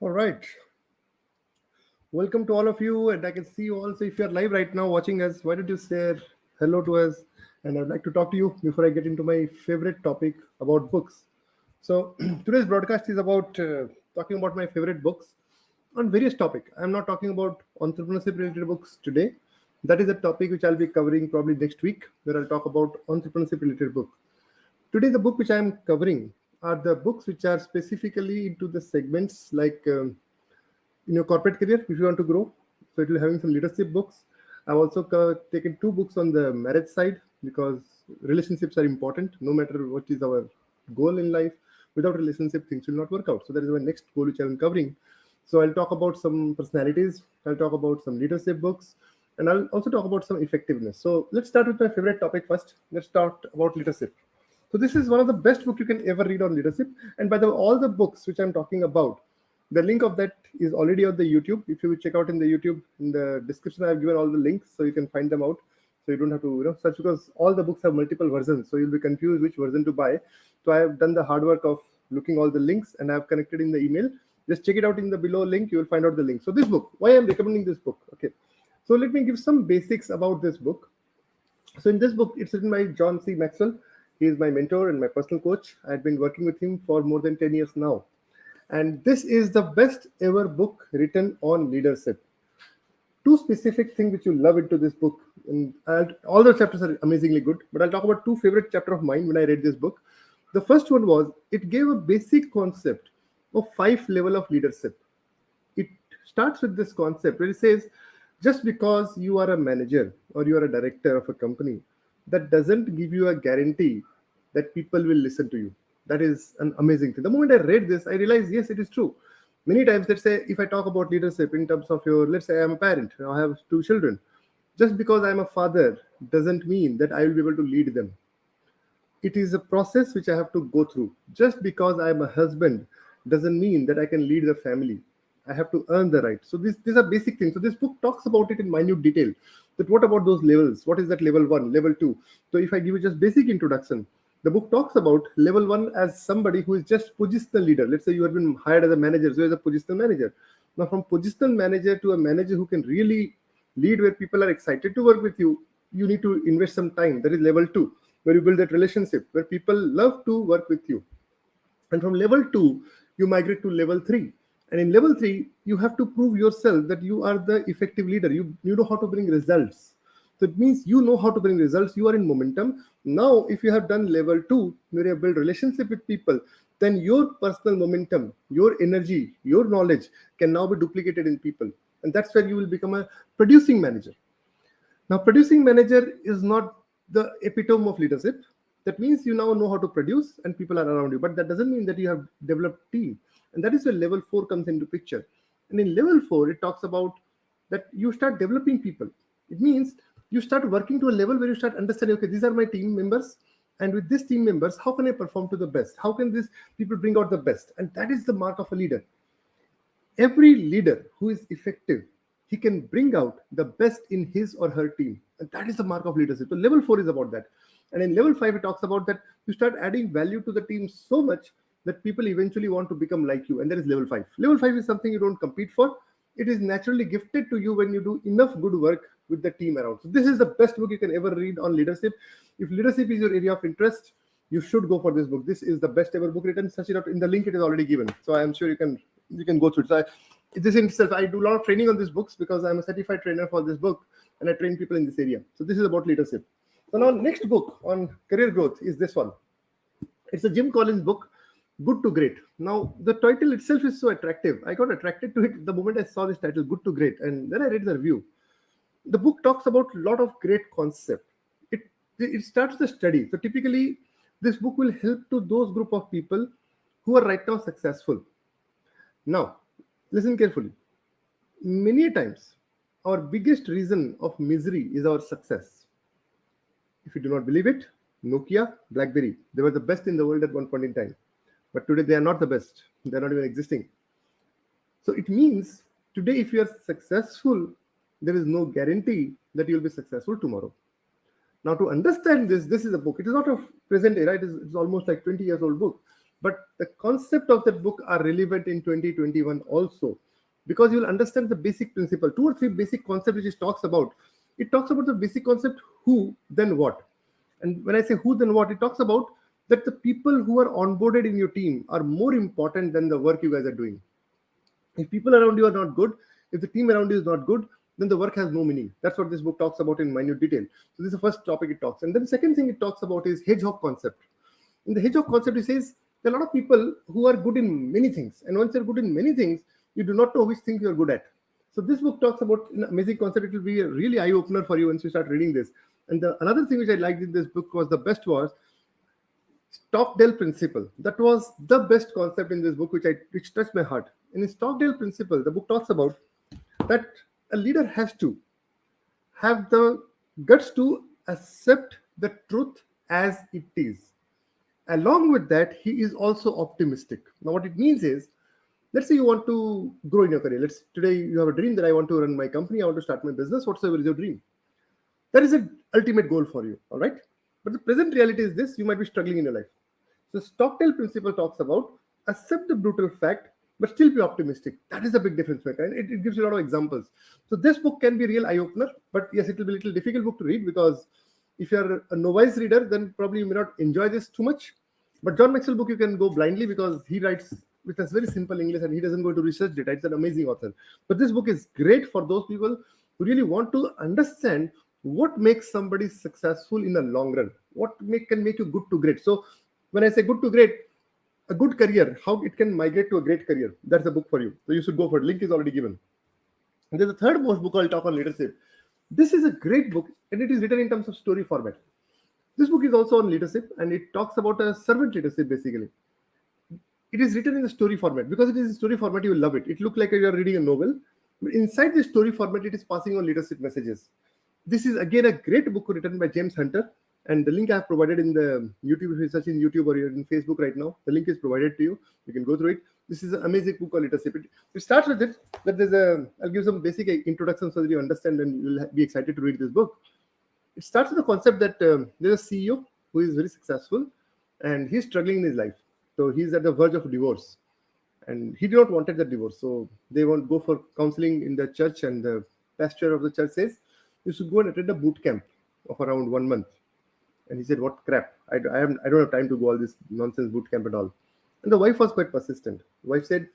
All right. Welcome to all of you. And I can see you also. If you're live right now watching us, why don't you say hello to us? And I'd like to talk to you before I get into my favorite topic about books. So today's broadcast is about talking about my favorite books on various topics. I'm not talking about entrepreneurship related books today. That is a topic which I'll be covering probably next week, where I'll talk about entrepreneurship related book. Today, the book which I am covering are the books which are specifically into the segments like in your corporate career if you want to grow. So it will having some leadership books. I've also taken two books on the marriage side because relationships are important no matter what is our goal in life. Without relationship, things will not work out. So that is my next goal which I'm covering. So I'll talk about some personalities. I'll talk about some leadership books, and I'll also talk about some effectiveness. So let's start with my favorite topic first. Let's start about leadership. So this is one of the best book you can ever read on leadership. And by the way, all the books which I'm talking about, the link of that is already on the YouTube. If you check out in the YouTube, in the description, I've given all the links so you can find them out. So you don't have to search because all the books have multiple versions. So you'll be confused which version to buy. So I have done the hard work of looking all the links and I've connected in the email. Just check it out in the below link. You will find out the link. So this book, why I'm recommending this book. Okay. So let me give some basics about this book. So in this book, it's written by John C. Maxwell. He is my mentor and my personal coach. I've been working with him for more than 10 years now. And this is the best ever book written on leadership. Two specific things which you love into this book. And all the chapters are amazingly good, but I'll talk about two favorite chapter of mine when I read this book. The first one was it gave a basic concept of 5 level of leadership. It starts with this concept where it says just because you are a manager or you are a director of a company, that doesn't give you a guarantee that people will listen to you. That is an amazing thing. The moment I read this, I realized, yes, it is true. Many times, let's say, if I talk about leadership in terms of let's say I'm a parent, I have two children. Just because I'm a father doesn't mean that I will be able to lead them. It is a process which I have to go through. Just because I'm a husband doesn't mean that I can lead the family. I have to earn the right. So these are basic things. So this book talks about it in minute detail. That what about those levels? What is that level one, level two? So if I give you just basic introduction, the book talks about level one as somebody who is just positional leader. Let's say you have been hired as a manager, so as a positional manager. Now from positional manager to a manager who can really lead where people are excited to work with you, you need to invest some time. That is level two, where you build that relationship, where people love to work with you. And from level 2, you migrate to level 3. And in level 3, you have to prove yourself that you are the effective leader. You know how to bring results. So it means you know how to bring results. You are in momentum. Now, if you have done level 2, where you have built relationship with people, then your personal momentum, your energy, your knowledge can now be duplicated in people. And that's where you will become a producing manager. Now, producing manager is not the epitome of leadership. That means you now know how to produce and people are around you. But that doesn't mean that you have developed team. And that is where level 4 comes into picture. And in level 4, it talks about that you start developing people. It means you start working to a level where you start understanding, okay, these are my team members. And with these team members, how can I perform to the best? How can these people bring out the best? And that is the mark of a leader. Every leader who is effective, he can bring out the best in his or her team. And that is the mark of leadership. So level 4 is about that. And in level 5, it talks about that you start adding value to the team so much that people eventually want to become like you. And that is level 5. Level 5 is something you don't compete for. It is naturally gifted to you when you do enough good work with the team around. So this is the best book you can ever read on leadership. If leadership is your area of interest, you should go for this book. This is the best ever book written. Search it out in the link, it is already given. So I am sure you can go through it. So this in itself, I do a lot of training on these books because I'm a certified trainer for this book and I train people in this area. So this is about leadership. So now next book on career growth is this one. It's a Jim Collins book, Good to Great. Now the title itself is so attractive. I got attracted to it the moment I saw this title, Good to Great, and then I read the review. The book talks about a lot of great concept. It starts the study. So typically, this book will help to those group of people who are right now successful. Now, listen carefully. Many times, our biggest reason of misery is our success. If you do not believe it, Nokia, BlackBerry, they were the best in the world at one point in time. But today they are not the best. They're not even existing. So it means today, if you are successful, there is no guarantee that you'll be successful tomorrow. Now, to understand this is a book. It is not a present era. It's almost like 20 years old book. but the concept of that book are relevant in 2021 also, because you will understand the basic principle, two or three basic concepts which it talks about. It talks about the basic concept who, then what. And when I say who, then what, it talks about that the people who are onboarded in your team are more important than the work you guys are doing. If people around you are not good, if the team around you is not good, then the work has no meaning. That's what this book talks about in minute detail. So this is the first topic it talks. And then the second thing it talks about is hedgehog concept. In the hedgehog concept, it says there are a lot of people who are good in many things. And once you're good in many things, you do not know which things you're good at. So this book talks about an amazing concept. It will be a really eye-opener for you once you start reading this. And another thing which I liked in this book was the best was Stockdale principle. That was the best concept in this book, which touched my heart. In Stockdale principle, the book talks about that a leader has to have the guts to accept the truth as it is. Along with that, he is also optimistic. Now, what it means is, let's say you want to grow in your career. Today you have a dream that I want to run my company, I want to start my business, whatsoever is your dream. That is an ultimate goal for you, all right? But the present reality is this: you might be struggling in your life. So Stockdale principle talks about accept the brutal fact, but still be optimistic. That is a big difference maker, and it gives you a lot of examples. So this book can be a real eye-opener, but yes, it will be a little difficult book to read, because if you're a novice reader, then probably you may not enjoy this too much. But John Maxwell book you can go blindly, because he writes with a very simple English and he doesn't go to research data. It's an amazing author. But this book is great for those people who really want to understand what makes somebody successful in the long run, can make you good to great. So when I say good to great, a good career, how it can migrate to a great career, that's the book for you. So you should go for it. Link is already given. And there's a third most book I'll talk on leadership. This is a great book, and it is written in terms of story format. This book is also on leadership, and it talks about a servant leadership basically. It is written in the story format. Because it is in story format, you will love it. It looks like you are reading a novel. But inside the story format, it is passing on leadership messages. This is again a great book written by James Hunter, and the link I have provided in the YouTube. If you search in YouTube or you're in Facebook right now, the link is provided to you. You can go through it. This is an amazing book on leadership. It starts with it that I'll give some basic introduction so that you understand and you'll be excited to read this book. It starts with the concept that there's a CEO who is very successful and he's struggling in his life. So he's at the verge of divorce, and he did not wanted the divorce. So they won't go for counseling in the church, and the pastor of the church says, you should go and attend a boot camp of around 1 month. And he said, what crap? I don't have time to go all this nonsense boot camp and all. And the wife was quite persistent. The wife said,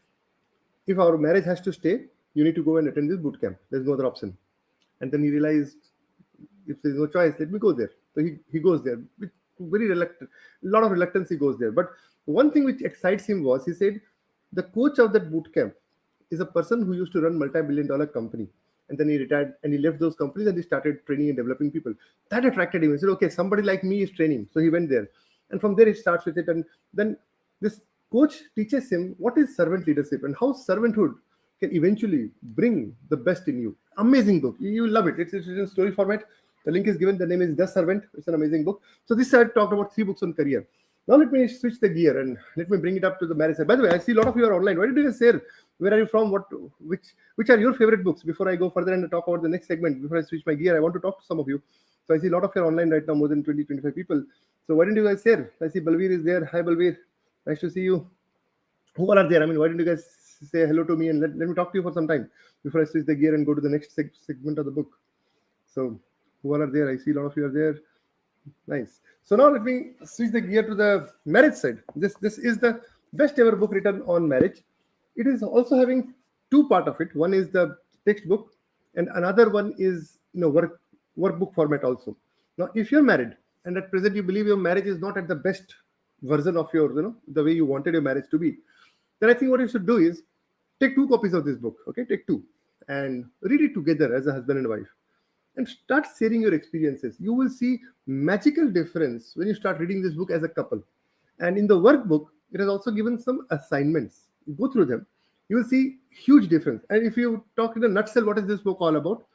if our marriage has to stay, you need to go and attend this boot camp. There's no other option. And then he realized, if there's no choice, let me go there. So he goes there with very reluctant, a lot of reluctance he goes there. But one thing which excites him was, he said, the coach of that boot camp is a person who used to run multi-billion-dollar company. And then he retired and he left those companies and he started training and developing people. That attracted him. He said, okay, somebody like me is training. So he went there. And from there he starts with it. And then this coach teaches him what is servant leadership and how servanthood can eventually bring the best in you. Amazing book. You will love it. It's in story format. The link is given. The name is The Servant. It's an amazing book. So this I talked about 3 books on career. Now let me switch the gear and let me bring it up to the marriage side. By the way, I see a lot of you are online. Why did you guys share? Where are you from? Which are your favorite books? Before I go further and talk about the next segment, before I switch my gear, I want to talk to some of you. So I see a lot of you are online right now, more than 20, 25 people. So why don't you guys share? I see Balveer is there. Hi Balveer. Nice to see you. Who all are there? I mean, why don't you guys say hello to me and let me talk to you for some time before I switch the gear and go to the next segment of the book. So who all are there? I see a lot of you are there. Nice. So now let me switch the gear to the marriage side. This is the best ever book written on marriage. It is also having 2 parts of it. One is the textbook, and another one is workbook format also. Now, if you're married and at present you believe your marriage is not at the best version of your, the way you wanted your marriage to be, then I think what you should do is take 2 copies of this book. Okay, take 2 and read it together as a husband and wife. And start sharing your experiences. You will see magical difference when you start reading this book as a couple. And in the workbook, it has also given some assignments. You go through them, you will see huge difference. And if you talk in a nutshell, what is this book all about?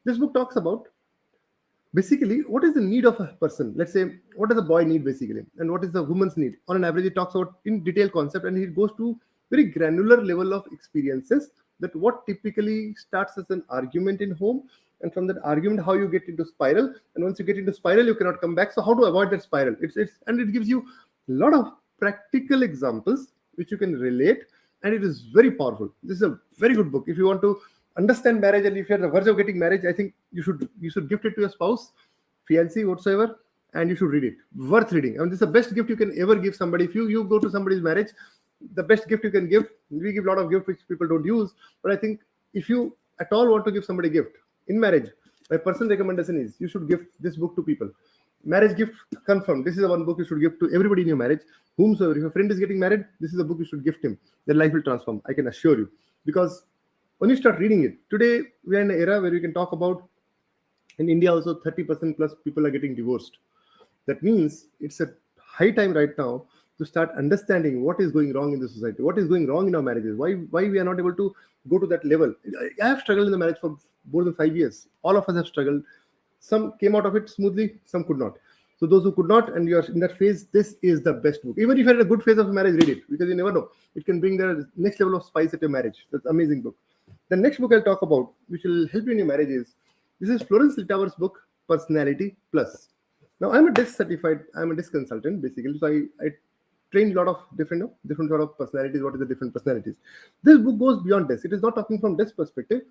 This book talks about basically what is the need of a person. Let's say, what does a boy need basically, and what is the woman's need? On an average, it talks about in detail concept, and it goes to very granular level of experiences, that what typically starts as an argument in home, and from that argument how you get into spiral, and once you get into spiral you cannot come back. So how to avoid that spiral? And it gives you a lot of practical examples which you can relate, and it is very powerful. This is a very good book. If you want to understand marriage, and if you're on the verge of getting marriage, I think you should gift it to your spouse, fiancé, whatsoever, and you should read it. Worth reading. I mean, this is the best gift you can ever give somebody. If you go to somebody's marriage, the best gift you can give. We give a lot of gifts which people don't use, but I think if you at all want to give somebody a gift in marriage, my personal recommendation is you should give this book to people. Marriage gift confirmed. This is the one book you should give to everybody in your marriage. Whomsoever, if a friend is getting married, this is the book you should gift him. Their life will transform. I can assure you. Because when you start reading it, today we are in an era where we can talk about, in India also 30% plus people are getting divorced. That means it's a high time right now to start understanding what is going wrong in the society, what is going wrong in our marriages, why we are not able to go to that level. I have struggled in the marriage for more than 5 years. All of us have struggled. Some came out of it smoothly, some could not. So those who could not, and you are in that phase, this is the best book. Even if you're in a good phase of marriage, read it, because you never know. It can bring the next level of spice at your marriage. That's an amazing book. The next book I'll talk about, which will help you in your marriage, is this is Florence Littauer's book, Personality Plus. Now, I'm a DISC consultant, basically. So I train a lot of different sort of personalities. What is the different personalities? This book goes beyond DISC. It is not talking from DISC perspective.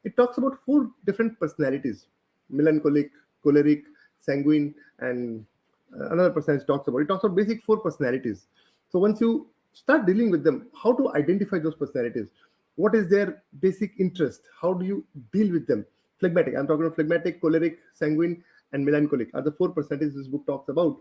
It talks about 4 different personalities: melancholic, choleric, sanguine, and another personality talks about. It talks about basic 4 personalities. So once you start dealing with them, how to identify those personalities? What is their basic interest? How do you deal with them? Phlegmatic. I'm talking about phlegmatic, choleric, sanguine, and melancholic are the 4 personalities this book talks about.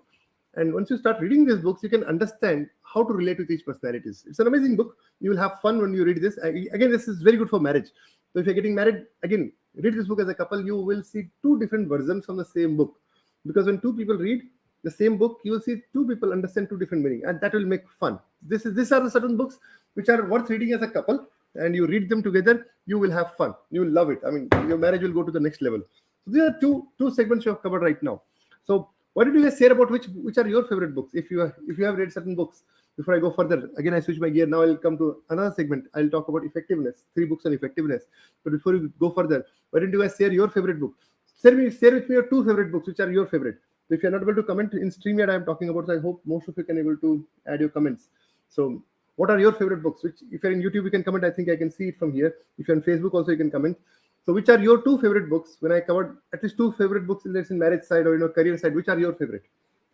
And once you start reading these books, you can understand how to relate with each personalities. It's an amazing book. You will have fun when you read this. Again, this is very good for marriage. So if you're getting married, again, read this book as a couple. You will see 2 different versions from the same book. Because when 2 people read the same book, you will see 2 people understand 2 different meanings, and that will make fun. These are the certain books which are worth reading as a couple, and you read them together, you will have fun. You will love it. I mean, your marriage will go to the next level. So these are two segments you have covered right now. So what did you guys share about which are your favorite books? If you have read certain books, before I go further, again I switch my gear. Now I'll come to another segment. I'll talk about effectiveness. 3 books on effectiveness. But before you go further, why don't you guys share your favorite book? Share with me your 2 favorite books, which are your favorite. If you're not able to comment in StreamYard, I'm talking about, so I hope most of you can able to add your comments. So what are your favorite books? Which, if you're in YouTube, you can comment. I think I can see it from here. If you're on Facebook also, you can comment. So which are your 2 favorite books? When I covered at least 2 favorite books in marriage side or career side, which are your favorite?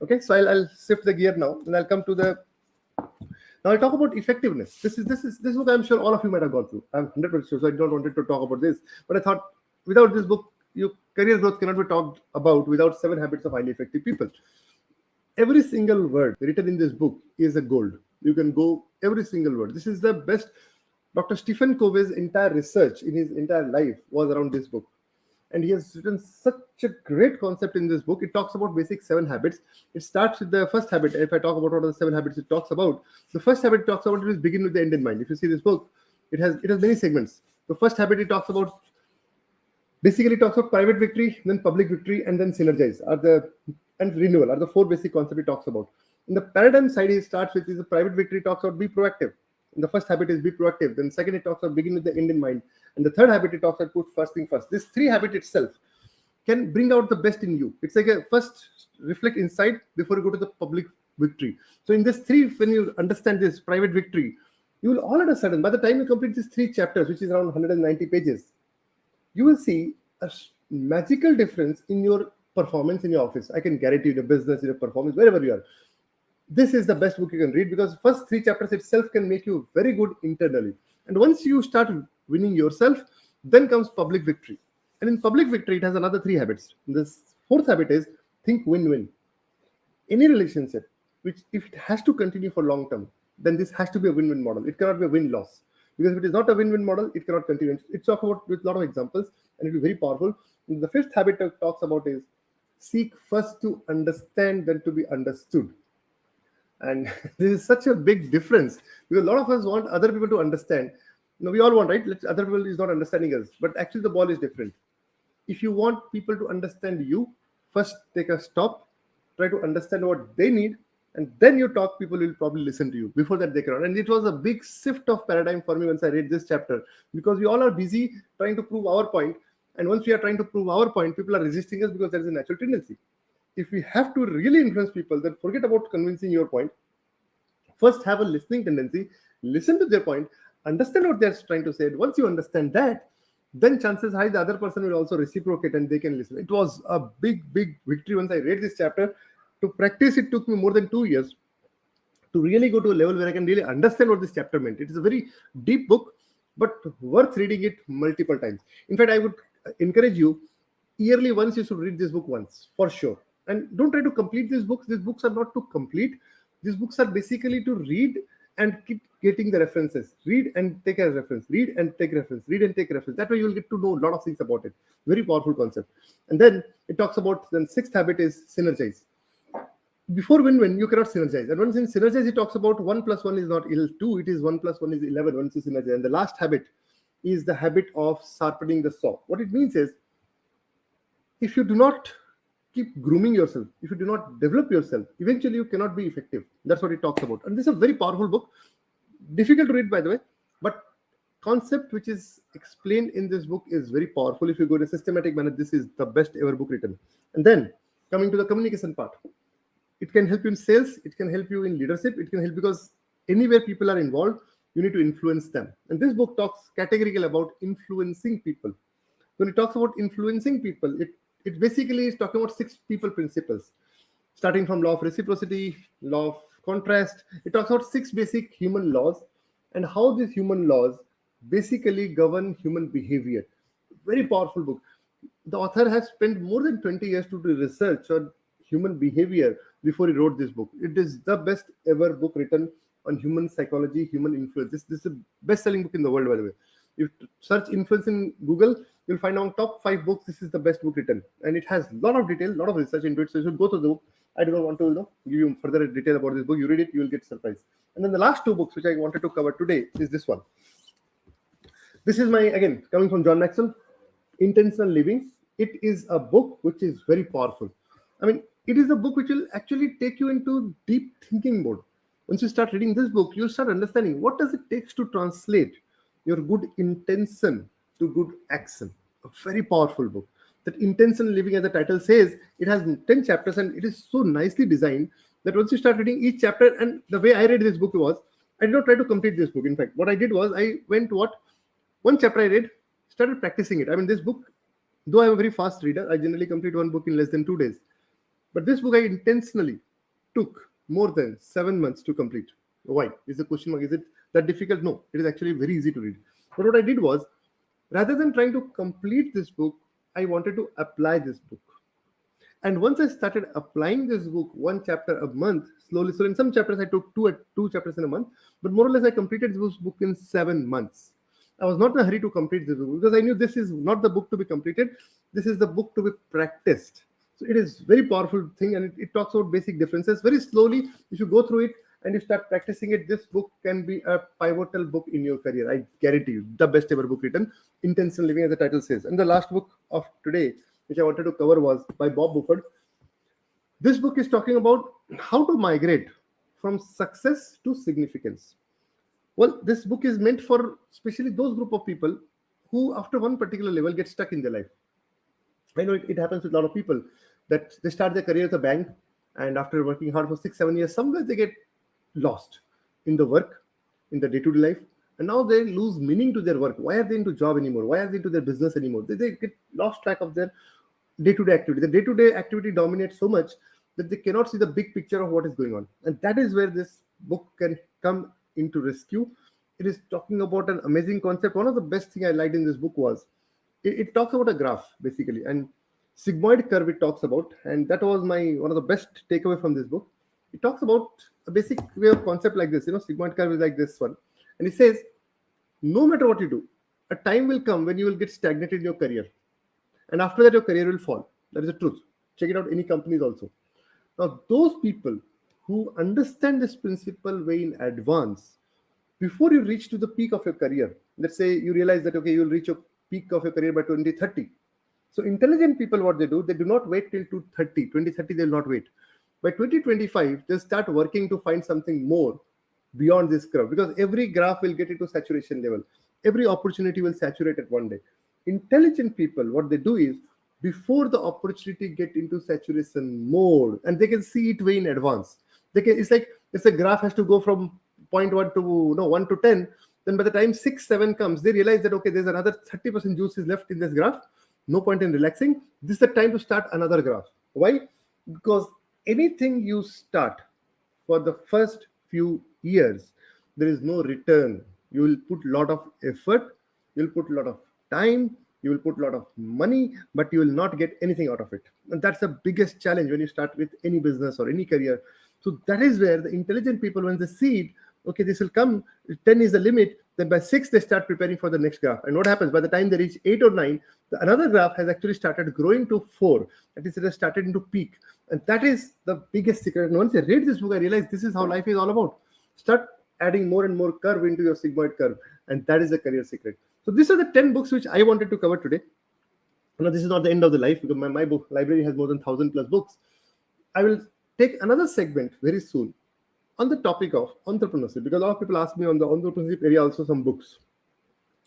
Okay, so I'll shift the gear now, and I'll come to now I'll talk about effectiveness. This book I'm sure all of you might have gone through. I'm 100% sure, so I don't wanted to talk about this. But I thought without this book, your career growth cannot be talked about without 7 Habits of Highly Effective People. Every single word written in this book is a gold. You can go every single word. This is the best. Dr. Stephen Covey's entire research in his entire life was around this book. And he has written such a great concept in this book. It talks about basic 7 habits. It starts with the first habit. If I talk about what are the 7 habits it talks about, the first habit it talks about is begin with the end in mind. If you see this book, it has many segments. The first habit it talks about, basically talks about private victory, then public victory, and then synergize and renewal are the 4 basic concepts it talks about. In the paradigm side, he starts with the private victory talks about be proactive. And the first habit is be proactive. Then second, it talks about begin with the end in mind. And the third habit, it talks about put first thing first. This 3 habit itself can bring out the best in you. It's like a first reflect inside before you go to the public victory. So in this 3, when you understand this private victory, you will all of a sudden, by the time you complete these 3 chapters, which is around 190 pages, you will see a magical difference in your performance in your office. I can guarantee you, in your business, in your performance, wherever you are. This is the best book you can read, because first 3 chapters itself can make you very good internally. And once you start winning yourself, then comes public victory. And in public victory, it has another 3 habits. This 4th habit is think win-win. Any relationship, which if it has to continue for long term, then this has to be a win-win model. It cannot be a win-loss. Because if it is not a win-win model, it cannot continue. It's talked about with a lot of examples, and it will be very powerful. And the 5th habit it talks about is seek first to understand, then to be understood. And this is such a big difference, because a lot of us want other people to understand. We all want, right? Other people is not understanding us, but actually the ball is different. If you want people to understand you, first take a stop, try to understand what they need, and then you talk. People will probably listen to you. Before that, they cannot. And it was a big shift of paradigm for me once I read this chapter, because we all are busy trying to prove our point. And once we are trying to prove our point, people are resisting us because there is a natural tendency. If we have to really influence people, then forget about convincing your point. first have a listening tendency, listen to their point, understand what they're trying to say. Once you understand that, then chances high the other person will also reciprocate and they can listen. It was a big victory once I read this chapter. To practice, it took me more than 2 years to really go to a level where I can really understand what this chapter meant. It is a very deep book, but worth reading it multiple times. In fact, I would encourage you, yearly once you should read this book once, for sure. And don't try to complete these books. These books are not to complete. These books are basically to read and keep getting the references. Read and take a reference. Read and take reference. Read and take reference. That way you will get to know a lot of things about it. Very powerful concept. And then it talks about the sixth habit is synergize. Before win-win, you cannot synergize. And once in synergize, it talks about 1 plus 1 is not 2, it is 1 plus 1 is 11 once you synergize. And the last habit is the habit of sharpening the saw. What it means is, if you do not keep grooming yourself, if you do not develop yourself, eventually you cannot be effective. That's what it talks about. And this is a very powerful book. Difficult to read, by the way, but concept which is explained in this book is very powerful. If you go in a systematic manner, this is the best ever book written. And then coming to the communication part, it can help you in sales, it can help you in leadership, it can help because anywhere people are involved, you need to influence them. And this book talks categorically about influencing people. When it talks about influencing people, it basically is talking about 6 people principles, starting from law of reciprocity, law of contrast. It talks about 6 basic human laws and how these human laws basically govern human behavior. Very powerful book. The author has spent more than 20 years to do research on human behavior before he wrote this book. It is the best ever book written on human psychology, human influence. This is the best-selling book in the world, by the way. If you search influence in Google, you'll find on top 5 books, this is the best book written. And it has a lot of detail, a lot of research into it. So you should go to the book. I do not want to give you further detail about this book. You read it, you will get surprised. And then the last 2 books which I wanted to cover today is this one. This is my, again, coming from John Maxwell, Intentional Living. It is a book which is very powerful. I mean, it is a book which will actually take you into deep thinking mode. Once you start reading this book, you'll start understanding what does it take to translate your good intention to good action. A very powerful book. That Intentional Living, as the title says, it has 10 chapters and it is so nicely designed that once you start reading each chapter, and the way I read this book was, I did not try to complete this book. In fact, what I did was I went to one chapter I read, started practicing it. I mean, this book, though I'm a very fast reader, I generally complete one book in less than 2 days. But this book I intentionally took more than 7 months to complete. Why? Is the question mark. Is it that difficult? No, it is actually very easy to read. But what I did was, rather than trying to complete this book, I wanted to apply this book. And once I started applying this book 1 chapter a month, slowly, so in some chapters I took two chapters in a month, but more or less I completed this book in 7 months. I was not in a hurry to complete this book because I knew this is not the book to be completed. This is the book to be practiced. So it is very powerful thing, and it talks about basic differences very slowly. If you go through it and you start practicing it, this book can be a pivotal book in your career. I guarantee you, the best ever book written, Intentional Living, as the title says. And the last book of today, which I wanted to cover, was by Bob Buford. This book is talking about how to migrate from success to significance. Well, this book is meant for especially those group of people who, after one particular level, get stuck in their life. I know it happens with a lot of people that they start their career at a bank, and after working hard for 6-7 years, somewhere they get lost in the work, in the day-to-day life, and now they lose meaning to their work. Why are they into job anymore? Why are they into their business anymore? They get lost track of their day-to-day activity. The day-to-day activity dominates so much that they cannot see the big picture of what is going on. And that is where this book can come into rescue. It is talking about an amazing concept. One of the best things I liked in this book was it talks about a graph basically, and sigmoid curve it talks about, and that was one of the best takeaway from this book. It talks about a basic way of concept like this. Sigmoid curve is like this one, and it says no matter what you do, a time will come when you will get stagnated in your career, and after that your career will fall. That is the truth. Check it out, any companies also. Now those people who understand this principle way in advance, before you reach to the peak of your career, let's say you realize that okay, you'll reach your peak of your career by 2030. So intelligent people, what they do not wait till 2030, they'll not wait. By 2025, they'll start working to find something more beyond this curve, because every graph will get into saturation level. Every opportunity will saturate at one day. Intelligent people, what they do is, before the opportunity get into saturation mode, and they can see it way in advance. It's like If the graph has to go from point 1 to 1 to 10, then by the time 6 7 comes, they realize that okay, there's another 30% juice is left in this graph. No point in relaxing. This is the time to start another graph. Why? Because anything you start for the first few years, there is no return. You will put a lot of effort, you'll put a lot of time, you will put a lot of money, but you will not get anything out of it. And that's the biggest challenge when you start with any business or any career. So that is where the intelligent people, when they see it, okay, this will come, 10 is the limit, then by 6 they start preparing for the next graph. And what happens by the time they reach 8 or 9, another graph has actually started growing to 4. That is, it has started into peak. And that is the biggest secret. And once I read this book, I realized this is how life is all about. Start adding more and more curve into your sigmoid curve. And that is the career secret. So these are the 10 books which I wanted to cover today. Now, this is not the end of the life because my book library has more than 1,000 plus books. I will take another segment very soon on the topic of entrepreneurship, because a lot of people ask me on the entrepreneurship area also some books.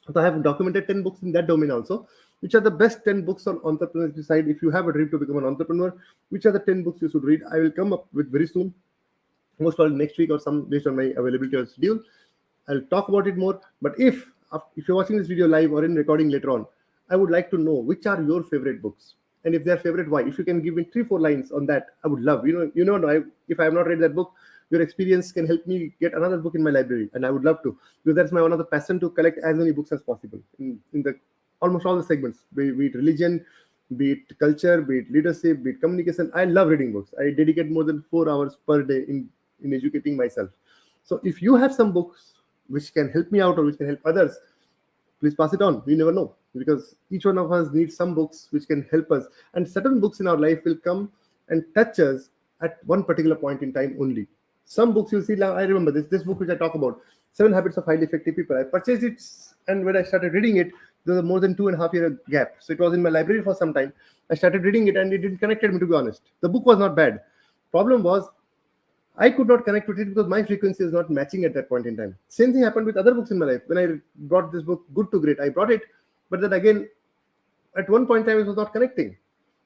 So I have documented 10 books in that domain also, which are the best 10 books on entrepreneurship side. If you have a dream to become an entrepreneur, which are the 10 books you should read? I will come up with very soon, most probably next week or some based on my availability or schedule. I'll talk about it more. But if you're watching this video live or in recording later on, I would like to know which are your favorite books, and if they're favorite, why. If you can give me 3-4 lines on that, I would love. If I have not read that book, your experience can help me get another book in my library, and I would love to, because that's my one of the passion, to collect as many books as possible in the almost all the segments, be it religion, be it culture, be it leadership, be it communication. I love reading books. I dedicate more than 4 hours per day in educating myself. So if you have some books which can help me out or which can help others, please pass it on. We never know, because each one of us needs some books which can help us, and certain books in our life will come and touch us at one particular point in time only. Some books you'll see, I remember this book which I talk about, 7 Habits of Highly Effective People. I purchased it, and when I started reading it, there was more than 2.5 year gap. So it was in my library for some time. I started reading it and it didn't connect me, to be honest. The book was not bad. Problem was, I could not connect with it because my frequency is not matching at that point in time. Same thing happened with other books in my life. When I brought this book, Good to Great, I brought it, but then again, at one point in time, it was not connecting.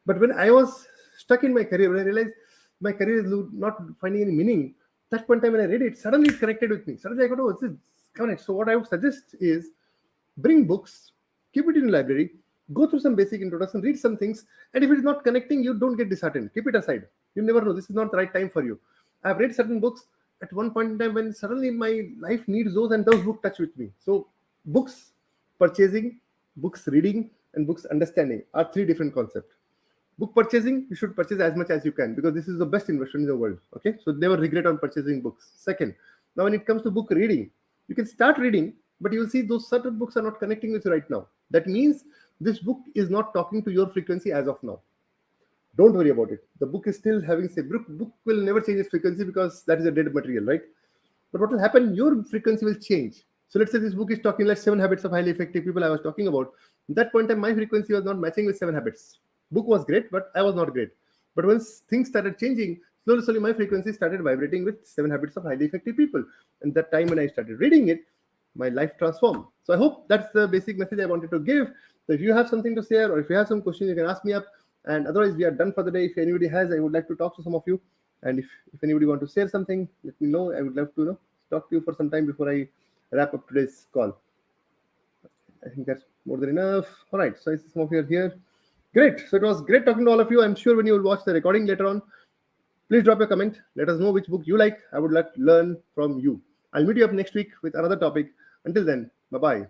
But when I was stuck in my career, when I realized my career is not finding any meaning, that point in time when I read it, suddenly it connected with me. Suddenly I got, oh, this is connect. So what I would suggest is bring books, keep it in the library, go through some basic introduction, read some things, and if it is not connecting, you don't get disheartened. Keep it aside. You never know. This is not the right time for you. I've read certain books at one point in time when suddenly my life needs those, and those books touch with me. So books purchasing, books reading, and books understanding are 3 different concepts. Book purchasing, you should purchase as much as you can, because this is the best investment in the world. Okay, so never regret on purchasing books. Second, now when it comes to book reading, you can start reading, but you will see those certain books are not connecting with you right now. That means this book is not talking to your frequency as of now. Don't worry about it. The book is still having, say, book will never change its frequency because that is a dead material, right? But what will happen, your frequency will change. So let's say this book is talking like 7 Habits of Highly Effective People I was talking about. At that point in time, my frequency was not matching with 7 Habits. Book was great, but I was not great. But once things started changing, slowly my frequency started vibrating with 7 Habits of Highly Effective People. And that time when I started reading it, my life transformed. So I hope that's the basic message I wanted to give. So if you have something to share, or if you have some questions, you can ask me up. And otherwise, we are done for the day. If anybody has, I would like to talk to some of you. And if anybody want to share something, let me know. I would love to talk to you for some time before I wrap up today's call. I think that's more than enough. All right. So I see some of you are here. Great. So it was great talking to all of you. I'm sure when you will watch the recording later on, please drop a comment. Let us know which book you like. I would like to learn from you. I'll meet you up next week with another topic. Until then, bye-bye.